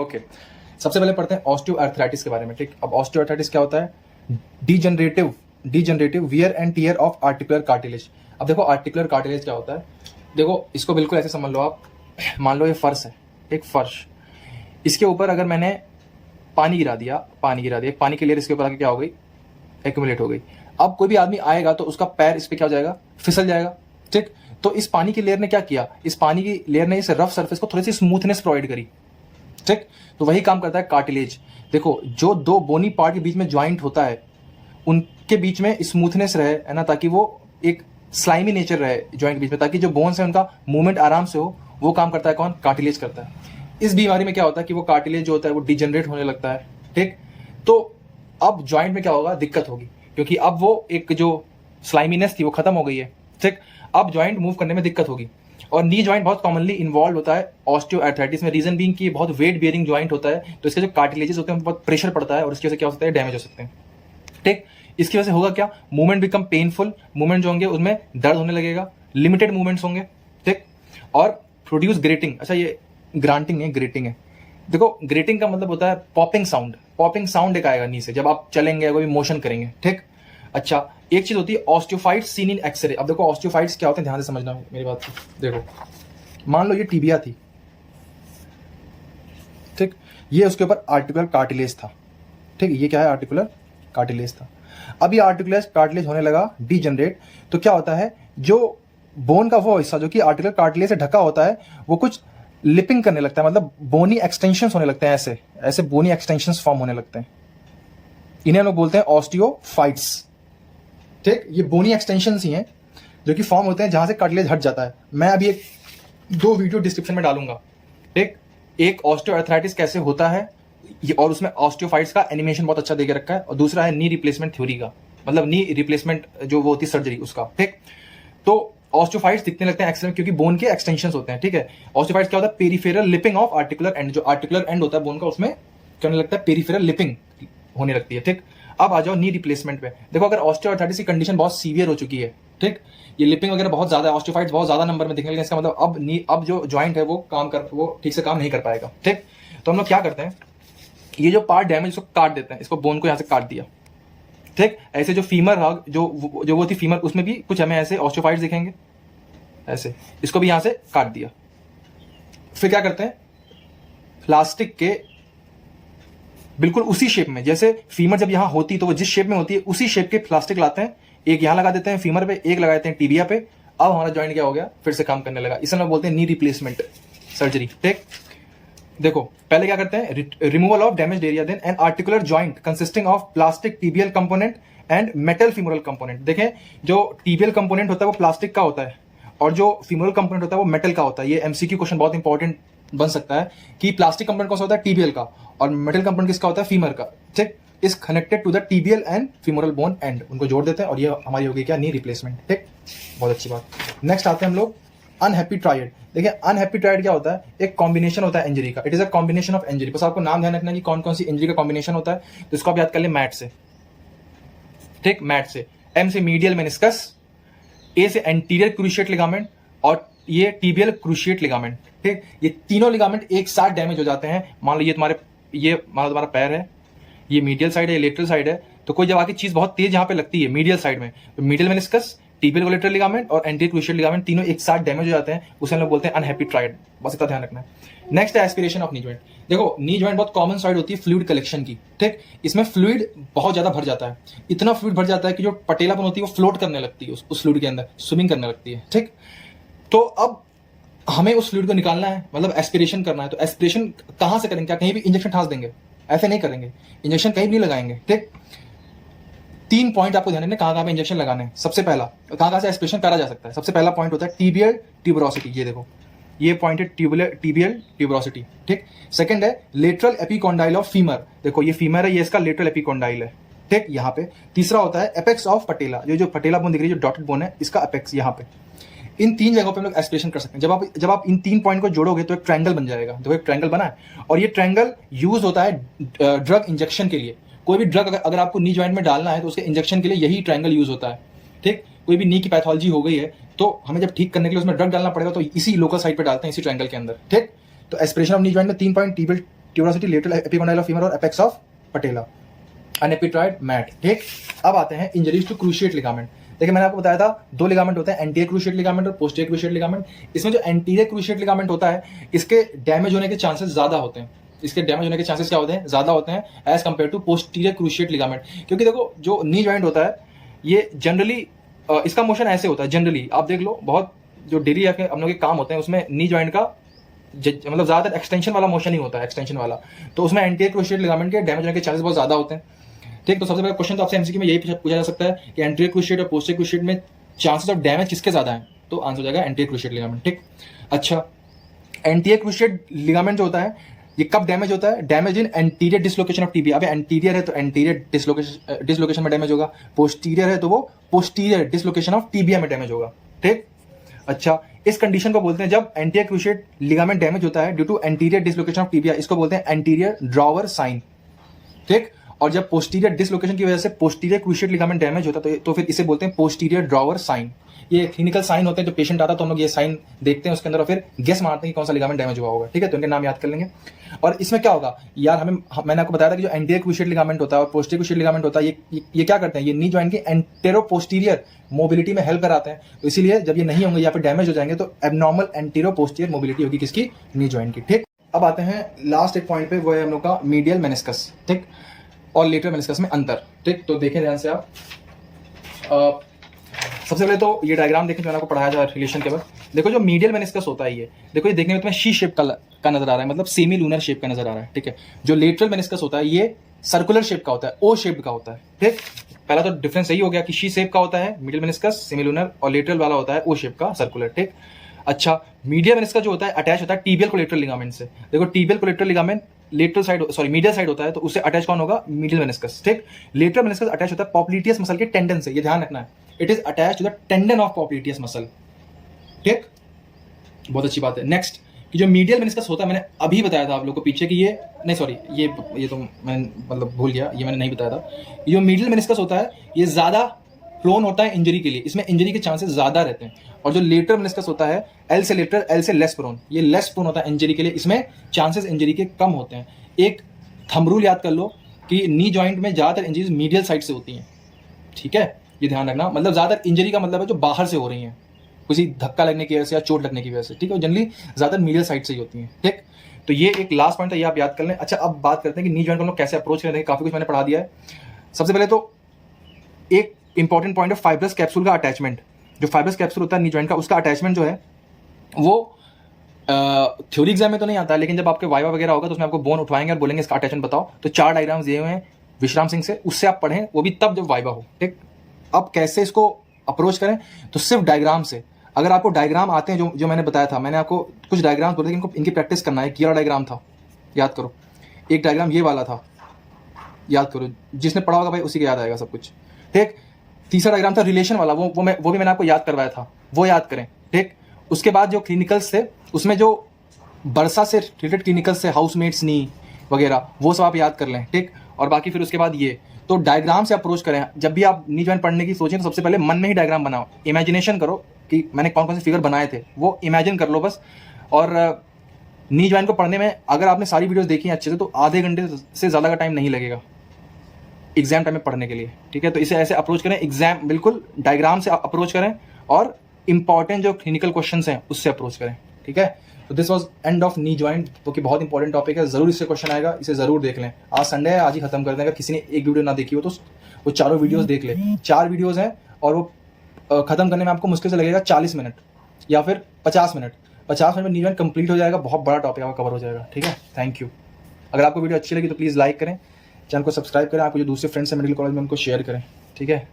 Okay सबसे पहले पढ़ते हैं ऑस्टियोआर्थराइटिस के बारे में। ठीक, अब ऑस्टियोआर्थराइटिस क्या होता है? Degenerative wear and tear of articular cartilage. अब देखो आर्टिकुलर कार्टिलेज क्या होता है, देखो इसको बिल्कुल ऐसे समझ लो आप। मान लो ये फर्श है, एक फर्श, इसके ऊपर अगर मैंने पानी गिरा दिया, पानी की लेयर इसके ऊपर आके क्या हो गई, एक्यूमुलेट हो गई। अब कोई भी आदमी आएगा तो उसका पैर इस पे क्या हो जाएगा, फिसल जाएगा। ठीक, तो इस पानी की लेयर ने क्या किया, इस पानी की लेयर ने इस रफ सरफेस को थोड़ी सी स्मूथनेस प्रोवाइड करी। ठीक, तो वही काम करता है कार्टिलेज। देखो जो दो बोनी पार्ट के बीच में ज्वाइंट होता है उनके बीच में स्मूथनेस रहे, है ना, ताकि वो एक स्लाइमी नेचर रहे ज्वाइंट के बीच में, ताकि जो बोन्स है उनका मूवमेंट आराम से हो। वो काम करता है कौन, कार्टिलेज करता है। इस बीमारी में क्या होता है कि वो कार्टिलेज जो होता है वो डिजेनरेट होने लगता है। ठीक, तो अब ज्वाइंट में क्या होगा, दिक्कत होगी, क्योंकि अब वो एक जो स्लाइमीनेस थी वो खत्म हो गई है। ठीक, अब ज्वाइंट मूव करने में दिक्कत होगी। और नी ज्वाइंट बहुत कॉमनली इन्वॉल्व होता है ऑस्टियोआर्थराइटिस में। रीजन बीइंग कि ये बहुत वेट बियरिंग ज्वाइंट होता है, तो इसके जो कार्टिलेजेस होते हैं बहुत प्रेशर पड़ता है और इसकी वजह से क्या हो सकता है, डैमेज हो सकते हैं। ठीक, इसकी वजह से होगा क्या, मूवमेंट बिकम पेनफुल, मूवमेंट जो होंगे उनमें दर्द होने लगेगा, लिमिटेड मूवमेंट्स होंगे। ठीक, और प्रोड्यूस ग्रेटिंग। अच्छा ये ग्रांटिंग नहीं, ग्रेटिंग है। देखो ग्रेटिंग का मतलब होता है पॉपिंग साउंड। पॉपिंग साउंड एक आएगा नी से जब आप चलेंगे, कोई मोशन करेंगे। ठीक, अच्छा एक चीज होती है ऑस्टियोफाइट्स सीन इन एक्सरे। अब देखो ऑस्टियोफाइट्स क्या होते हैं, ध्यान से समझना मेरी बात को। देखो मान लो ये टीबिया थी, ठीक, ये उसके ऊपर आर्टिकुलर कार्टिलेज था। ठीक, ये क्या है, आर्टिकुलर कार्टिलेज था। अब ये आर्टिकुलर कार्टिलेज होने लगा डीजनरेट, तो क्या होता है, जो बोन का वो हिस्सा जो कि आर्टिकुलर कार्टिलेज से ढका होता है वो कुछ लिपिंग करने लगता है, मतलब बोनी एक्सटेंशंस होने लगते हैं, ऐसे ऐसे बोनी एक्सटेंशंस फॉर्म होने लगते हैं। इन्हें हम लोग बोलते हैं ऑस्टियोफाइट्स। ठीक, ये बोनी एक्सटेंशंस ही हैं जो कि फॉर्म होते हैं जहां से कार्टिलेज हट जाता है। मैं अभी एक दो वीडियो डिस्क्रिप्शन में डालूंगा। ठीक, एक ऑस्टियोआर्थराइटिस कैसे होता है ये, और उसमें ऑस्टियोफाइट्स का एनिमेशन बहुत अच्छा देके रखा है, और दूसरा है नी रिप्लेसमेंट थ्योरी का, मतलब नी रिप्लेसमेंट जो वो होती है सर्जरी उसका। ठीक, तो ऑस्टियोफाइट्स दिखने लगते हैं एक्सेलेंट क्योंकि बोन के एक्सटेंशंस होते हैं। ठीक है, ऑस्टियोफाइट्स क्या होता है, peripheral leaping of articular and. जो आर्टिकुलर एंड होता है बोन का उसमें क्या होने लगता है, पेरिफेरल लिपिंग होने लगती है। ठीक, अब आ जाओ नी रिप्लेसमेंट पे। देखो अगर ऑस्टियोआर्थराइटिस की कंडीशन बहुत सीवियर हो चुकी है, ठीक, ये लिपिंग वगैरह बहुत ज्यादा है, ऑस्टियोफाइट्स बहुत ज्यादा नंबर में दिखने लगे, इसका मतलब अब जो ज्वाइंट है वो ठीक से काम नहीं कर पाएगा। ठीक, तो हम लोग क्या करते हैं, ये जो पार्ट डैमेज इसको काट देते हैं, इसको बोन को यहां से काट दिया। ठीक, ऐसे जो फीमर जो वो थी फीमर, उसमें भी कुछ हमें ऐसे ऑस्टियोफाइट्स दिखेंगे, ऐसे इसको भी यहां से काट दिया। फिर क्या करते हैं, प्लास्टिक के बिल्कुल उसी शेप में, जैसे फीमर जब यहां होती तो वो जिस शेप में होती है उसी शेप के प्लास्टिक लाते हैं, एक यहां लगा देते हैं फीमर पे, एक लगा देते हैं टीबिया पे। अब हमारा जॉइंट क्या हो गया, फिर से काम करने लगा। इसे हम बोलते हैं नी रिप्लेसमेंट सर्जरी। ठीक, देखो पहले क्या करते हैं, removal of damaged area, then an articular joint consisting of plastic tibial component and metal femoral component. देखें जो टीबियल कंपोनेंट होता है वो प्लास्टिक का होता है और जो फीमोरल कंपोनेंट होता है वो मेटल का होता है। ये एमसीक्यू क्वेश्चन बहुत इंपॉर्टेंट बन सकता है कि प्लास्टिक कंपोनेंट कौन सा होता है, टीबियल का, और मेटल कंपोनेंट किसका होता है, फीमर का। ठीक, is connected to the tibial and femoral bone and, उनको जोड़ देते हैं और ये हमारी होगी क्या, नी रिप्लेसमेंट। ठीक, बहुत अच्छी बात। नेक्स्ट आते हैं हम लोग अनहैप्पी ट्रायड। देखिए अनहैप्पी ट्रायड क्या होता है, एक कॉम्बिनेशन होता है इंजरी का। It is a combination of injury. बस आपको नाम ध्यान रखना कि कौन कौन सी इंजरी का कॉम्बिनेशन होता है, तो इसको आप याद कर ले मैट से। ठीक, मैट से, एम से मीडियल मेनिस्कस, ए से एंटीरियर क्रूशिएट लिगामेंट, और ये टीबियल क्रूशिएट लिगामेंट। ठीक, ये तीनों लिगामेंट एक साथ डैमेज हो जाते हैं। मान लो ये तुम्हारा पैर है, ये मीडियल साइड है, लेटरल साइड है, तो कोई जब आके चीज बहुत तेज यहाँ पे लगती है मीडियल साइड में, तो medial meniscus, tibial collateral ligament और एंटीरियर क्रूशिएट लिगामेंट तीनों एक साथ डैमेज हो जाते हैं, उसे हम लोग बोलते हैं अनहैप्पी ट्रायड। बस इतना ध्यान रखना है। नेक्स्ट है एस्पिरेशन ऑफ नी जॉइंट। देखो नी जॉइंट बहुत कॉमन साइड होती है फ्लूइड कलेक्शन की। ठीक, इसमें फ्लूइड बहुत ज्यादा भर जाता है, इतना फ्लूइड भर जाता है कि जो पटेलापन होती है वो फ्लोट करने लगती है, उस फ्लूइड के अंदर स्विमिंग करने लगती है। ठीक, तो अब हमें उस फ्लूइड को निकालना है, मतलब एस्पिरेशन करना है। तो एस्पिरेशन कहां से करेंगे, क्या कहीं भी इंजेक्शन ठास देंगे, ऐसे नहीं करेंगे, इंजेक्शन कहीं भी नहीं लगाएंगे। ठीक, 3 पॉइंट आपको ध्यान रखना कहां पे इंजेक्शन लगाने हैं। सबसे पहला कहां से एस्पिरेशन करा जा सकता है, सबसे पहला पॉइंट होता है टीबियल ट्यूबरोसिटी। ये देखो ये पॉइंट है टीबियल ट्यूबरोसिटी। ठीक, सेकंड है लेटरल एपिकॉन्डाइल ऑफ फीमर। देखो ये फीमर है, ये इसका लेटरल एपिकॉन्डाइल है। ठीक, यहाँ पे तीसरा होता है एपेक्स ऑफ पटेला, जो पटेला बोन दिख रही है, जो डॉटेड बोन है, इसका एपेक्स यहाँ पे। इन 3 जगहों पे हम लोग एस्पिरेशन कर सकते हैं। जब आप इन 3 पॉइंट को जोड़ोगे तो एक ट्रायंगल बन जाएगा। देखो एक ट्रायंगल बना है, और ये ट्रायंगल यूज होता है ड्रग इंजेक्शन के लिए। कोई भी ड्रग अगर आपको नी जॉइंट में डालना है तो उसके इंजेक्शन के लिए यही ट्रायंगल यूज होता है। ठीक, कोई भी नी की पैथोलॉजी हो गई है तो हमें जब ठीक करने के लिए उसमें ड्रग डालना पड़ेगा, तो इसी लोकल साइट पे डालते हैं, इसी ट्रायंगल के अंदर। ठीक, तो एस्पिरेशन ऑफ नी जॉइंट में 3 point, tuberosity lateral epicondyle of femur और एपेक्स ऑफ पटेला, अनएपिट्रॉइड मैट। ठीक, अब आते हैं इंजरीज टू क्रूशिएट लिगामेंट। देखिए मैंने आपको बताया था दो लिगामेंट होते हैं, एंटीरियर क्रूशिएट लिगामेंट और पोस्टीरियर क्रूशिएट लिगामेंट। इसमें जो एंटीरियर क्रूशिएट लिगामेंट होता है इसके डैमेज होने के चांसेस ज्यादा होते हैं, इसके डैमेज होने के चांसेस क्या होते हैं, ज्यादा होते हैं as compare to posterior cruciate ligament. क्योंकि देखो जो नी जॉइंट होता है ये जनरली इसका मोशन ऐसे होता है, जनरली आप देख लो बहुत जो डेली हम लोग के काम होते हैं उसमें नी जॉइंट का मतलब ज्यादातर एक्सटेंशन वाला मोशन ही होता है, एक्सटेंशन वाला। तो उसमें एंटीरियर क्रूशिएट लिगामेंट के डैमेज होने के चांसेस बहुत ज्यादा होते हैं। ठीक, तो सबसे पहला क्वेश्चन तो आपसे एमसीक्यू में यही पूछा जा सकता है कि एंटीरियर क्रूशिएट और पोस्टीरियर क्रूशिएट में चांसेस ऑफ डैमेज किसके ज्यादा हैं, तो आंसर हो जाएगा एंटीरियर क्रूशिएट लिगामेंट। ठीक, अच्छा एंटीरियर क्रूशिएट लिगामेंट जो होता है ये कब डैमेज होता है, damage in anterior dislocation of tibia. अब एंटीरियर है तो एंटीरियर डिसलोकेशन में डैमेज होगा, पोस्टीरियर है तो वो पोस्टीरियर डिसलोकेशन ऑफ टीबिया में डैमेज होगा। ठीक, अच्छा इस कंडीशन को बोलते हैं जब एंटीरियर क्रूशिएट लिगामेंट डैमेज होता है due to anterior dislocation of tibia, इसको बोलते हैं एंटीरियर ड्रॉवर साइन। ठीक, और जब पोस्टीरियर डिसलोकेशन की वजह से पोस्टीरियर क्रूशिएट लिगामेंट डैमेज होता है तो फिर इसे बोलते हैं पोस्टीरियर ड्रॉवर साइन। ये क्लिनिकल साइन होते हैं, जो पेशेंट आता है तो हम लोग ये साइन देखते हैं उसके अंदर और फिर गेस मारते हैं कि कौन सा लिगामेंट डैमेज हुआ होगा। ठीक है, तो इनके नाम याद कर लेंगे। और इसमें क्या होगा यार, मैंने आपको बताया था कि जो एंटीरियर क्रूशिएट लिगामेंट होता है और पोस्टीरियर क्रूशिएट लिगामेंट होता है ये क्या करते हैं, ये नी जॉइंट की एंटेरो पोस्टीरियर मोबिलिटी में हेल्प कराते हैं। तो इसीलिए जब ये नहीं होंगे या फिर डैमेज हो जाएंगे तो एबनॉर्मल एंटेरो पोस्टीरियर मोबिलिटी होगी किसकी, नी जॉइंट की। ठीक, अब आते हैं लास्ट एक पॉइंट पे, वो है हम लोग का मीडियल मेनिस्कस। ठीक, और लेटरल मेनिस्कस में अंतर। ठीक, तो देखें ध्यान से आप। सबसे पहले तो ये डायग्राम देखें जो मैंने आपको पढ़ाया था रिलेशन के बाद। देखो जो मीडियल मेनिस्कस होता है ये देखो, ये देखने में तुम्हें शी शेप का नजर आ रहा है, मतलब सेमी लूनर शेप का नजर आ रहा है। ठीक है, जो लेटरल मेनिस्कस होता है ये सर्कुलर शेप का होता है, ओ शेप का होता है। ठीक, पहला तो डिफरेंस यही हो गया कि शी शेप का होता है मीडियल मेनिस्कस सेमी लूनर, और लेटरल वाला होता है ओ शेप का सर्कुलर। ठीक, अच्छा मीडियल मेनिस्कस जो होता है अटैच होता है टीबियल कोलेटरल लिगामेंट से। देखो tibial collateral ligament lateral side medial side होता है तो उससे अटैच कौन होगा, मीडियल मेनिस्कस। ठीक, लेटरल मेनिस्कस अटैच होता है पॉप्लिटियस मसल के टेंडन से, ये ध्यान रखना है, it is attach to the tendon of popliteus muscle. ठीक, बहुत अच्छी बात है। नेक्स्ट कि जो मीडियल मेनिस्कस होता है मैंने अभी बताया था आप लोगों को पीछे कि ये नहीं सॉरी ये तो मैंने मतलब भूल गया, ये मैंने नहीं बताया था। ये जो मीडियल मेनिस्कस होता है ये ज्यादा प्रोन होता है इंजरी के लिए, इसमें इंजरी के चांसेस ज्यादा रहते हैं। और जो लेटरल मेनिस्कस होता है एल से लेटरल, एल से लेस प्रोन, ये लेस प्रोन होता है इंजरी के लिए, इसमें चांसेस इंजरी के कम होते हैं। एक थंब रूल याद कर लो कि नी जॉइंट में ज्यादातर इंजरीज मीडियल साइड से होती हैं। ठीक है, ये ध्यान रखना, मतलब ज्यादातर इंजरी का मतलब है जो बाहर से हो रही है, किसी धक्का लगने की वजह से या चोट लगने की वजह से। ठीक है, जनरली ज्यादातर मीडियल साइड से ही होती हैं। ठीक, तो ये एक लास्ट पॉइंट था, ये आप याद कर लें। अच्छा अब बात करते हैं कि नी जॉइंट को हम लोग कैसे अप्रोच करें। काफी कुछ मैंने पढ़ा दिया है। सबसे पहले तो एक इंपॉर्टेंट पॉइंट है फाइब्रस कैप्सूल का अटैचमेंट। जो फाइब्रस कैप्सूल होता है नी जॉइंट का, उसका अटैचमेंट जो है वो थ्योरी एग्जाम में तो नहीं आता है, लेकिन जब आपके वाइवा वगैरह होगा तो उसमें आपको बोन उठवाएंगे और बोलेंगे इसका अटैचमेंट बताओ। तो 4 डायग्राम्स दिए हुए हैं विश्राम सिंह से, उससे आप पढ़ें, वो भी तब जब वाइवा हो। ठीक, अब कैसे इसको अप्रोच करें, तो सिर्फ डायग्राम से। अगर आपको डायग्राम आते हैं जो मैंने बताया था, मैंने आपको कुछ डायग्राम बोले थे इनकी प्रैक्टिस करना है। किया डायग्राम था, याद करो। एक डायग्राम ये वाला था, याद करो, जिसने पढ़ा होगा भाई उसी को याद आएगा सब कुछ। ठीक, तीसरा डायग्राम था रिलेशन वाला, वो भी मैंने आपको याद करवाया था, वो याद करें। ठीक, उसके बाद जो क्लिनिकल्स थे उसमें जो बरसा से रिलेटेड क्लिनिकल्स थे, हाउसमेट्स नी वगैरह, वो सब आप याद कर लें। ठीक, और बाकी फिर उसके बाद ये तो डायग्राम से अप्रोच करें। जब भी आप नी जॉइंट पढ़ने की सोचें तो सबसे पहले मन में ही डायग्राम बनाओ, इमेजिनेशन करो कि मैंने कौन कौन से फिगर बनाए थे, वो इमेजिन कर लो बस। और नी जॉइंट को पढ़ने में अगर आपने सारी वीडियोस देखी हैं अच्छे से तो आधे घंटे से ज़्यादा का टाइम नहीं लगेगा एग्जाम टाइम में पढ़ने के लिए। ठीक है, तो इसे ऐसे अप्रोच करें, एग्जाम बिल्कुल डायग्राम से अप्रोच करें और इंपॉर्टेंट जो क्लिनिकल क्वेश्चंस हैं उससे अप्रोच करें। ठीक है, तो this was end of knee joint, जो कि बहुत इंपॉर्टेंट टॉपिक है, जरूर इससे क्वेश्चन आएगा, इसे जरूर देख लें। आज संडे है, आज ही खत्म कर दें। अगर किसी ने एक वीडियो ना देखी हो तो वो चारों वीडियोस देख ले। 4 वीडियोस हैं और वो खत्म करने में आपको मुश्किल से लगेगा 40 मिनट या फिर 50 मिनट। 50 मिनट में नी जॉइंट कंप्लीट हो जाएगा, बहुत बड़ा टॉपिक आपका कवर हो जाएगा। ठीक है, थैंक यू। अगर आपको वीडियो अच्छी लगी तो प्लीज़ लाइक करें, चैनल को सब्सक्राइब करें, आपको जो दूसरे फ्रेंड्स हैं मेडिकल कॉलेज में उनको शेयर करें। ठीक है।